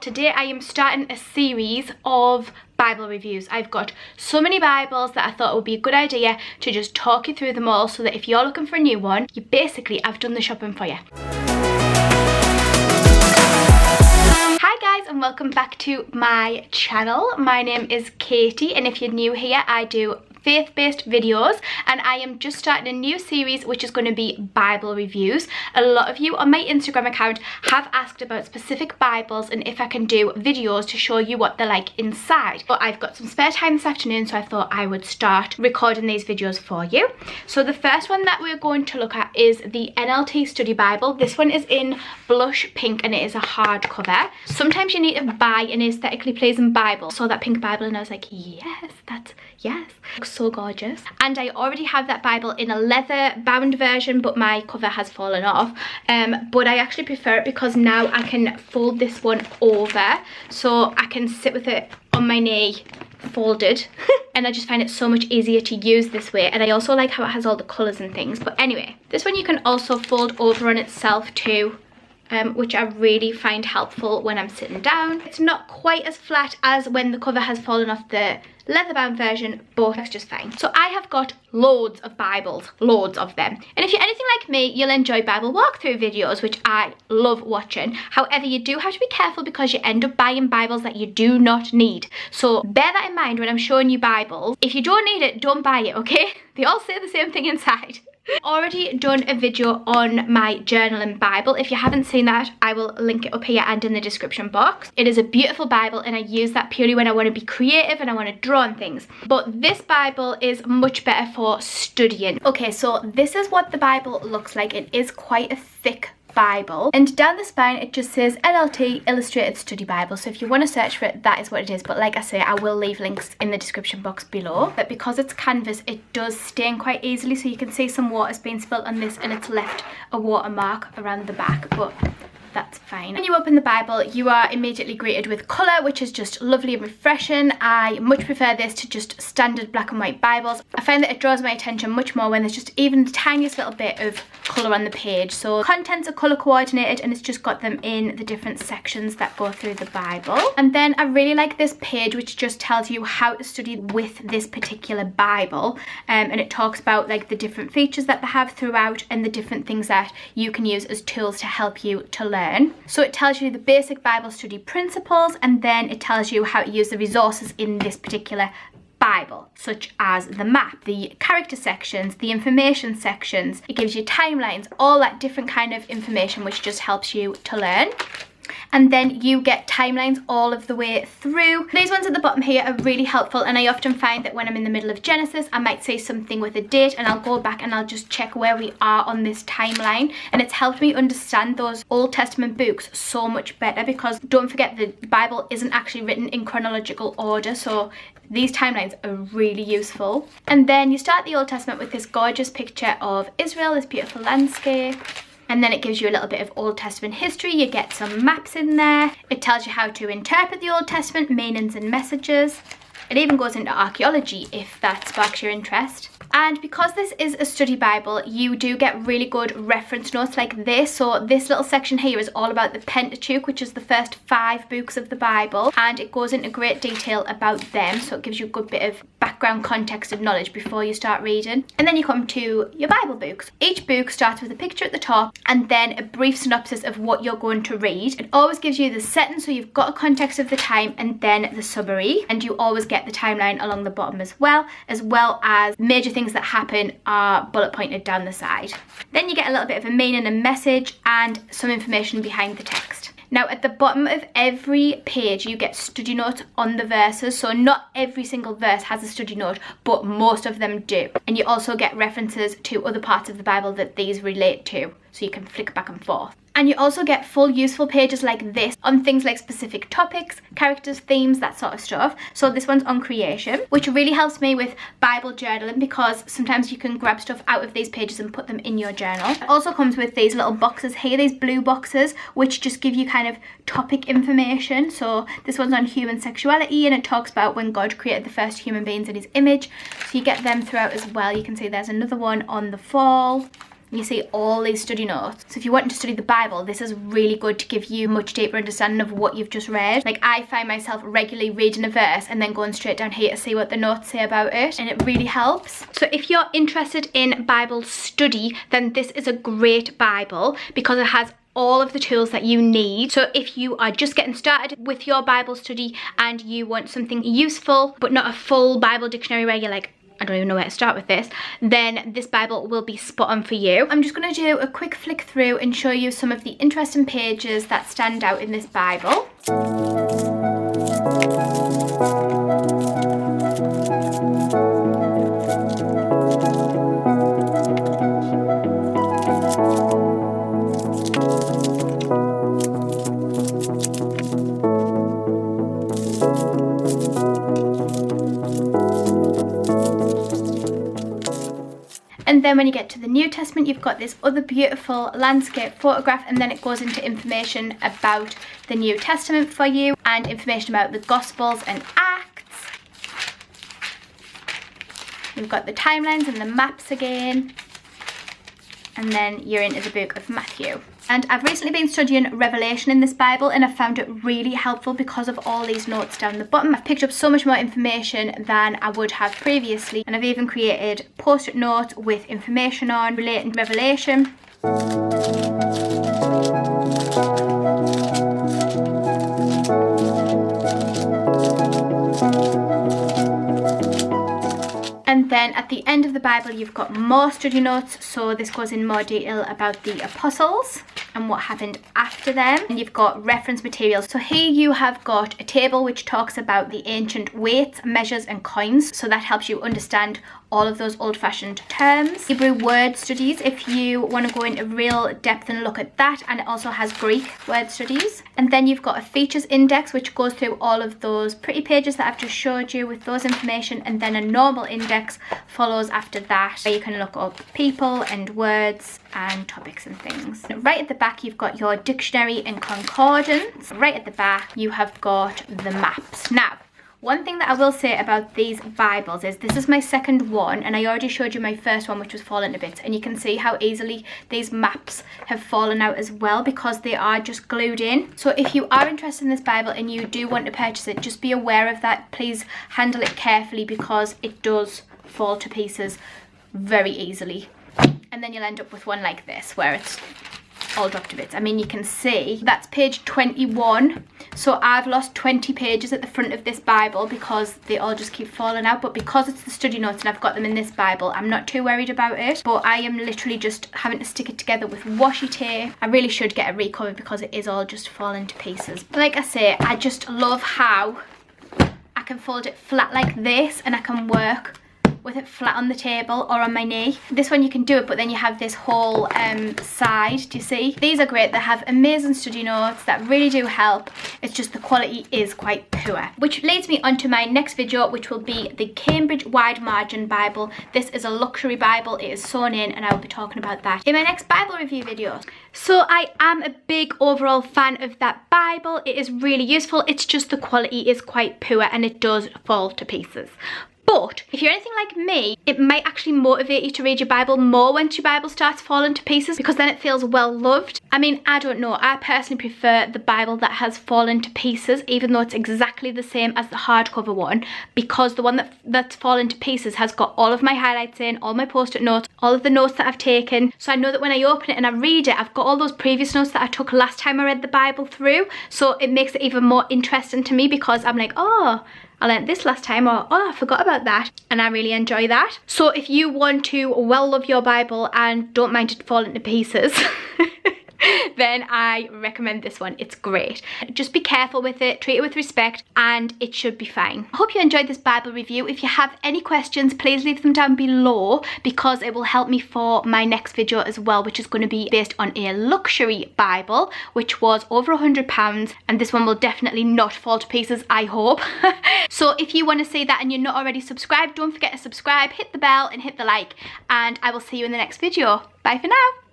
Today I am starting a series of Bible reviews. I've got so many Bibles that I thought it would be a good idea to just talk you through them all so that if you're looking for a new one, I've done the shopping for you. Hi guys and welcome back to my channel. My name is Katie and if you're new here, I do faith-based videos and I am just starting a new series which is going to be Bible reviews. A lot of you on my Instagram account have asked about specific Bibles and if I can do videos to show you what they're like inside. But I've got some spare time this afternoon, so I thought I would start recording these videos for you. So the first one that we're going to look at is the NLT Study Bible. This one is in blush pink and it is a hardcover. Sometimes you need to buy an aesthetically pleasing Bible. I saw that pink Bible and I was like, yes, yes. Looks so gorgeous. And I already have that Bible in a leather bound version, but my cover has fallen off. But I actually prefer it because now I can fold this one over so I can sit with it on my knee folded and I just find it so much easier to use this way. And I also like how it has all the colours and things. But anyway, this one you can also fold over on itself too, which I really find helpful when I'm sitting down. It's not quite as flat as when the cover has fallen off the leather bound version, but that's just fine. So I have got loads of Bibles, loads of them. And if you're anything like me, you'll enjoy Bible walkthrough videos, which I love watching. However, you do have to be careful because you end up buying Bibles that you do not need. So bear that in mind when I'm showing you Bibles. If you don't need it, don't buy it, okay? They all say the same thing inside. Already done a video on my journaling Bible. If you haven't seen that, I will link it up here and in the description box. It is a beautiful Bible and I use that purely when I want to be creative and I want to draw on things. But this Bible is much better for studying. Okay, so this is what the Bible looks like. It is quite a thick Bible, and down the spine it just says NLT Illustrated Study Bible. So if you want to search for it, that is what it is. But like I say, I will leave links in the description box below. But because it's canvas, it does stain quite easily, so you can see some water's been spilt on this and it's left a watermark around the back, but that's fine. When you open the Bible, you are immediately greeted with colour, which is just lovely and refreshing. I much prefer this to just standard black and white Bibles. I find that it draws my attention much more when there's just even the tiniest little bit of colour on the page. So contents are colour coordinated and it's just got them in the different sections that go through the Bible. And then I really like this page which just tells you how to study with this particular Bible, and it talks about like the different features that they have throughout and the different things that you can use as tools to help you to learn. So it tells you the basic Bible study principles and then it tells you how to use the resources in this particular Bible, such as the map, the character sections, the information sections. It gives you timelines, all that different kind of information which just helps you to learn. And then you get timelines all of the way through. These ones at the bottom here are really helpful, and I often find that when I'm in the middle of Genesis, I might say something with a date and I'll go back and I'll just check where we are on this timeline, and it's helped me understand those Old Testament books so much better, because don't forget the Bible isn't actually written in chronological order, so these timelines are really useful. And then you start the Old Testament with this gorgeous picture of Israel, this beautiful landscape. And then it gives you a little bit of Old Testament history. You get some maps in there. It tells you how to interpret the Old Testament, meanings and messages. It even goes into archaeology if that sparks your interest. And because this is a study Bible, you do get really good reference notes like this. So this little section here is all about the Pentateuch, which is the first 5 books of the Bible, and it goes into great detail about them, so it gives you a good bit of background context and knowledge before you start reading. And then you come to your Bible books. Each book starts with a picture at the top and then a brief synopsis of what you're going to read. It always gives you the setting, so you've got a context of the time, and then the summary, and you always get the timeline along the bottom as well as major things that happen are bullet pointed down the side. Then you get a little bit of a meaning and message and some information behind the text. Now at the bottom of every page you get study notes on the verses, so not every single verse has a study note, but most of them do. And you also get references to other parts of the Bible that these relate to, so you can flick back and forth. And you also get full useful pages like this on things like specific topics, characters, themes, that sort of stuff. So this one's on creation, which really helps me with Bible journaling because sometimes you can grab stuff out of these pages and put them in your journal. It also comes with these little boxes here, these blue boxes, which just give you kind of topic information. So this one's on human sexuality and it talks about when God created the first human beings in his image. So you get them throughout as well. You can see there's another one on the fall. You see all these study notes. So if you're wanting to study the Bible, this is really good to give you much deeper understanding of what you've just read. Like, I find myself regularly reading a verse and then going straight down here to see what the notes say about it, and it really helps. So if you're interested in Bible study, then this is a great Bible because it has all of the tools that you need. So if you are just getting started with your Bible study and you want something useful but not a full Bible dictionary where you're like, I don't even know where to start with this, then this Bible will be spot on for you. I'm just going to do a quick flick through and show you some of the interesting pages that stand out in this Bible. And then when you get to the New Testament, you've got this other beautiful landscape photograph, and then it goes into information about the New Testament for you and information about the Gospels and Acts. You've got the timelines and the maps again. And then you're into the book of Matthew. And I've recently been studying Revelation in this Bible, and I found it really helpful because of all these notes down the bottom. I've picked up so much more information than I would have previously, and I've even created post-it notes with information on relating to Revelation. And then at the end of the Bible, you've got more study notes. So this goes in more detail about the apostles and what happened after them. And you've got reference materials. So here you have got a table which talks about the ancient weights, measures and coins. So that helps you understand all of those old-fashioned terms. Hebrew word studies, if you want to go into real depth and look at that, and it also has Greek word studies. And then you've got a features index which goes through all of those pretty pages that I've just showed you with those information, and then a normal index follows after that, where you can look up people and words and topics and things. Right at the back you've got your dictionary and concordance. Right at the back you have got the maps. Now, one thing that I will say about these Bibles is this is my second one, and I already showed you my first one which was falling to bits, and you can see how easily these maps have fallen out as well because they are just glued in. So if you are interested in this Bible and you do want to purchase it, just be aware of that. Please handle it carefully because it does fall to pieces very easily. And then you'll end up with one like this where it's all dropped to bits. I mean, you can see that's page 21. So I've lost 20 pages at the front of this Bible because they all just keep falling out. But because it's the study notes and I've got them in this Bible, I'm not too worried about it. But I am literally just having to stick it together with washi tape. I really should get a recover because it is all just falling to pieces. But like I say, I just love how I can fold it flat like this and I can work with it flat on the table or on my knee. This one you can do it, but then you have this whole side. Do you see? These are great. They have amazing study notes that really do help. It's just the quality is quite poor. Which leads me on to my next video, which will be the Cambridge Wide Margin Bible. This is a luxury Bible. It is sewn in, and I will be talking about that in my next Bible review video. So I am a big overall fan of that Bible. It is really useful. It's just the quality is quite poor and it does fall to pieces. But if you're anything like me, it might actually motivate you to read your Bible more once your Bible starts falling to pieces, because then it feels well loved. I mean, I don't know, I personally prefer the Bible that has fallen to pieces, even though it's exactly the same as the hardcover one, because the one that's fallen to pieces has got all of my highlights in, all my post-it notes, all of the notes that I've taken. So I know that when I open it and I read it, I've got all those previous notes that I took last time I read the Bible through. So it makes it even more interesting to me because I'm like, oh, I learnt this last time, or oh, I forgot about that, and I really enjoy that. So if you want to well love your Bible and don't mind it falling to pieces, then I recommend this one. It's great. Just be careful with it, treat it with respect, and it should be fine. I hope you enjoyed this Bible review. If you have any questions, please leave them down below because it will help me for my next video as well, which is going to be based on a luxury Bible, which was over £100, and this one will definitely not fall to pieces, I hope. So if you want to see that and you're not already subscribed, don't forget to subscribe, hit the bell and hit the like, and I will see you in the next video. Bye for now.